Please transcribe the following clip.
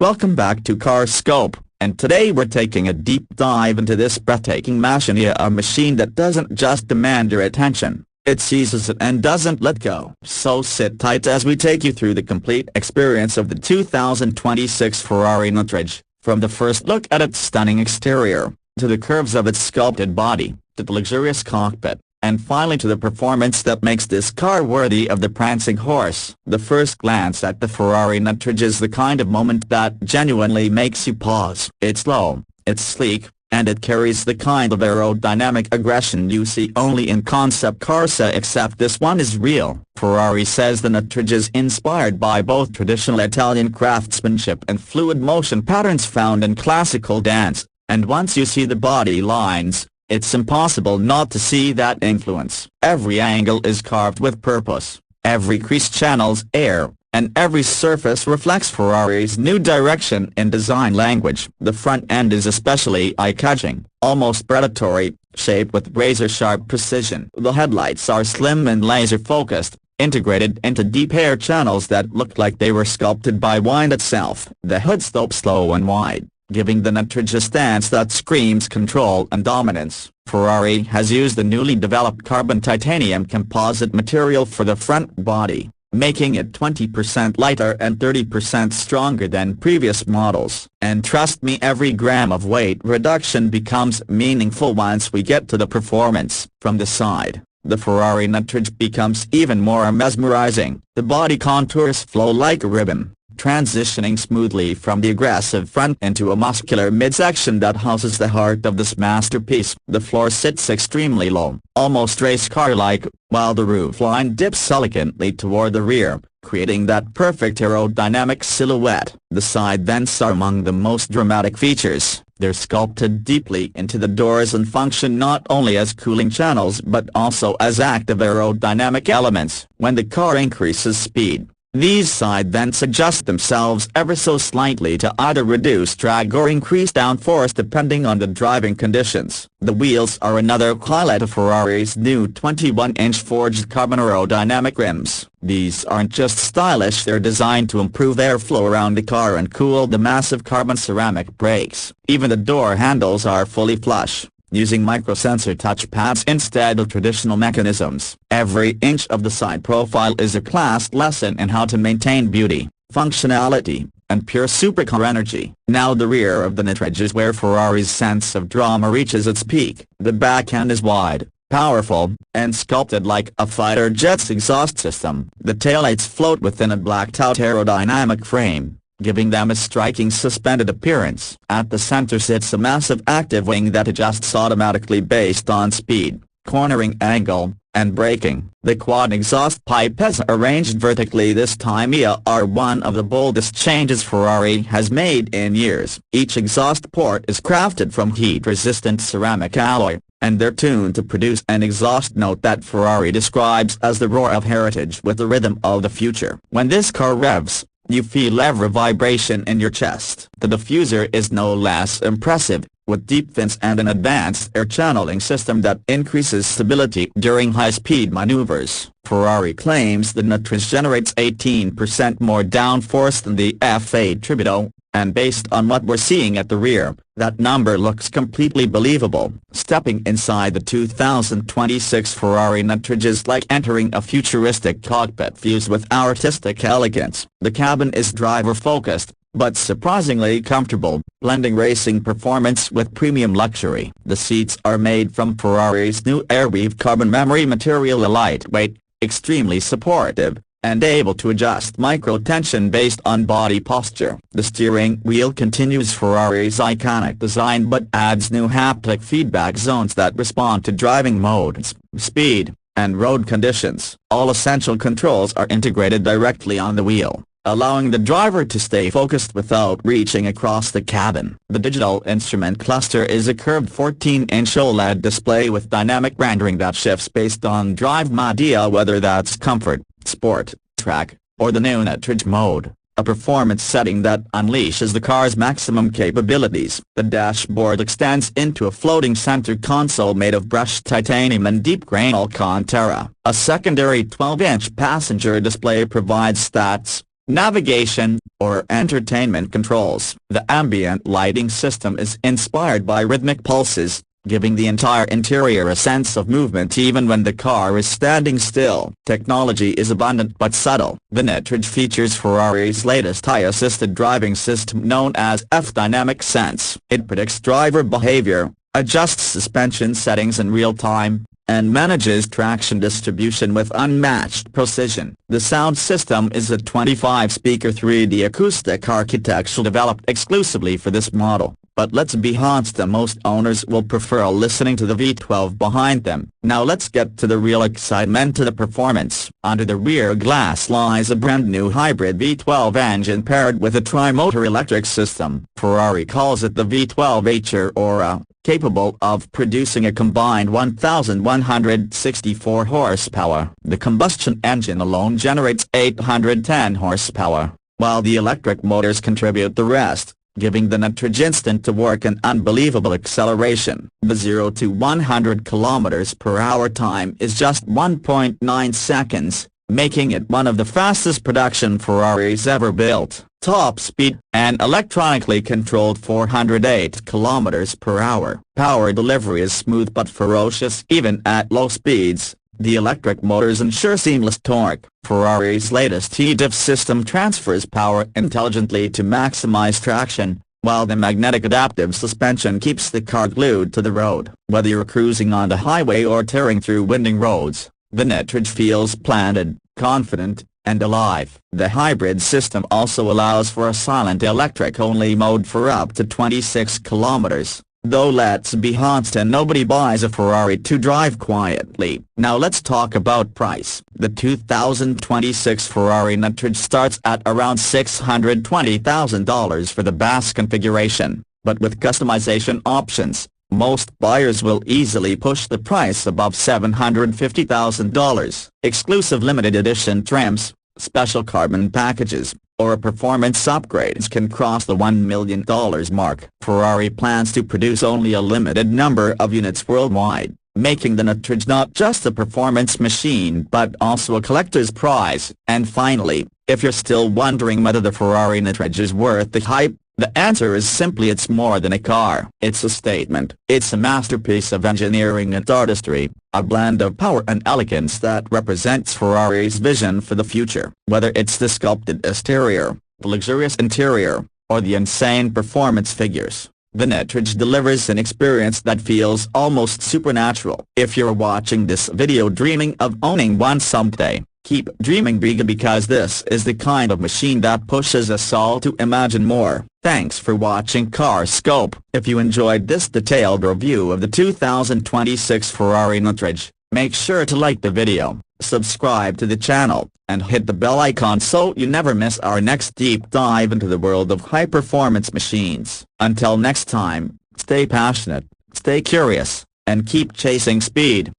Welcome back to CarScope, and today we're taking a deep dive into this breathtaking machine, a machine that doesn't just demand your attention, it seizes it and doesn't let go. So sit tight as we take you through the complete experience of the 2026 Ferrari Natraj, from the first look at its stunning exterior, to the curves of its sculpted body, to the luxurious cockpit, and finally to the performance that makes this car worthy of the prancing horse. The first glance at the Ferrari Natraj is the kind of moment that genuinely makes you pause. It's low, it's sleek, and it carries the kind of aerodynamic aggression you see only in concept cars, except this one is real. Ferrari says the Natraj is inspired by both traditional Italian craftsmanship and fluid motion patterns found in classical dance, and once you see the body lines, it's impossible not to see that influence. Every angle is carved with purpose, every crease channels air, and every surface reflects Ferrari's new direction in design language. The front end is especially eye-catching, almost predatory, shaped with razor-sharp precision. The headlights are slim and laser-focused, integrated into deep air channels that look like they were sculpted by wind itself. The hood slopes low and wide, giving the Natraj a stance that screams control and dominance. Ferrari has used the newly developed carbon titanium composite material for the front body, making it 20% lighter and 30% stronger than previous models. And trust me, every gram of weight reduction becomes meaningful once we get to the performance. From the side, the Ferrari Natraj becomes even more mesmerizing. The body contours flow like a ribbon, transitioning smoothly from the aggressive front into a muscular midsection that houses the heart of this masterpiece. The floor sits extremely low, almost race car-like, while the roofline dips elegantly toward the rear, creating that perfect aerodynamic silhouette. The side vents are among the most dramatic features. They're sculpted deeply into the doors and function not only as cooling channels but also as active aerodynamic elements. When the car increases speed, these side vents adjust themselves ever so slightly to either reduce drag or increase downforce depending on the driving conditions. The wheels are another highlight of Ferrari's new 21-inch forged carbon aerodynamic rims. These aren't just stylish, they're designed to improve airflow around the car and cool the massive carbon ceramic brakes. Even the door handles are fully flush, using microsensor touchpads instead of traditional mechanisms. Every inch of the side profile is a class lesson in how to maintain beauty, functionality, and pure supercar energy. Now the rear of the Natraj is where Ferrari's sense of drama reaches its peak. The back end is wide, powerful, and sculpted like a fighter jet's exhaust system. The taillights float within a blacked-out aerodynamic frame, giving them a striking suspended appearance. At the center sits a massive active wing that adjusts automatically based on speed, cornering angle, and braking. The quad exhaust pipe is arranged vertically this time, are one of the boldest changes Ferrari has made in years. Each exhaust port is crafted from heat-resistant ceramic alloy, and they're tuned to produce an exhaust note that Ferrari describes as the roar of heritage with the rhythm of the future. When this car revs, you feel every vibration in your chest. The diffuser is no less impressive, with deep vents and an advanced air channeling system that increases stability during high-speed maneuvers. Ferrari claims the Natraj generates 18% more downforce than the F8 Tributo, and based on what we're seeing at the rear, that number looks completely believable. Stepping inside the 2026 Ferrari Natraj is like entering a futuristic cockpit fused with artistic elegance. The cabin is driver-focused, but surprisingly comfortable, blending racing performance with premium luxury. The seats are made from Ferrari's new airweave carbon memory material, a lightweight, extremely supportive, and able to adjust micro-tension based on body posture. The steering wheel continues Ferrari's iconic design but adds new haptic feedback zones that respond to driving modes, speed, and road conditions. All essential controls are integrated directly on the wheel, allowing the driver to stay focused without reaching across the cabin. The digital instrument cluster is a curved 14-inch OLED display with dynamic rendering that shifts based on drive mode, whether that's comfort, sport, track, or the new Natraj mode, a performance setting that unleashes the car's maximum capabilities. The dashboard extends into a floating center console made of brushed titanium and deep-grain Alcantara. A secondary 12-inch passenger display provides stats, navigation, or entertainment controls. The ambient lighting system is inspired by rhythmic pulses, giving the entire interior a sense of movement even when the car is standing still. Technology is abundant but subtle. The Natraj features Ferrari's latest AI-assisted driving system known as F-Dynamic Sense. It predicts driver behavior, adjusts suspension settings in real time, and manages traction distribution with unmatched precision. The sound system is a 25-speaker 3D acoustic architecture developed exclusively for this model. But let's be honest, most owners will prefer listening to the V12 behind them. Now let's get to the real excitement, to the performance. Under the rear glass lies a brand new hybrid V12 engine paired with a tri-motor electric system. Ferrari calls it the V12H Aura, capable of producing a combined 1,164 horsepower. The combustion engine alone generates 810 horsepower, while the electric motors contribute the rest, giving the Natraj instant to work and unbelievable acceleration. The 0 to 100 km/h time is just 1.9 seconds, making it one of the fastest production Ferraris ever built. Top speed, an electronically controlled 408 km/h. Power delivery is smooth but ferocious even at low speeds. The electric motors ensure seamless torque. Ferrari's latest HEDIF system transfers power intelligently to maximize traction, while the magnetic adaptive suspension keeps the car glued to the road. Whether you're cruising on the highway or tearing through winding roads, the Natraj feels planted, confident, and alive. The hybrid system also allows for a silent electric-only mode for up to 26 kilometers. Though let's be honest, nobody buys a Ferrari to drive quietly. Now let's talk about price. The 2026 Ferrari Natraj starts at around $620,000 for the base configuration, but with customization options, most buyers will easily push the price above $750,000. Exclusive limited edition trims, special carbon packages, or performance upgrades can cross the $1 million mark. Ferrari plans to produce only a limited number of units worldwide, making the Natraj not just a performance machine but also a collector's prize. And finally, if you're still wondering whether the Ferrari Natraj is worth the hype, the answer is simply it's more than a car. It's a statement. It's a masterpiece of engineering and artistry, a blend of power and elegance that represents Ferrari's vision for the future. Whether it's the sculpted exterior, the luxurious interior, or the insane performance figures, the Natraj delivers an experience that feels almost supernatural. If you're watching this video dreaming of owning one someday, keep dreaming big, because this is the kind of machine that pushes us all to imagine more. Thanks for watching Car Scope. If you enjoyed this detailed review of the 2026 Ferrari Natraj, make sure to like the video, subscribe to the channel, and hit the bell icon so you never miss our next deep dive into the world of high-performance machines. Until next time, stay passionate, stay curious, and keep chasing speed.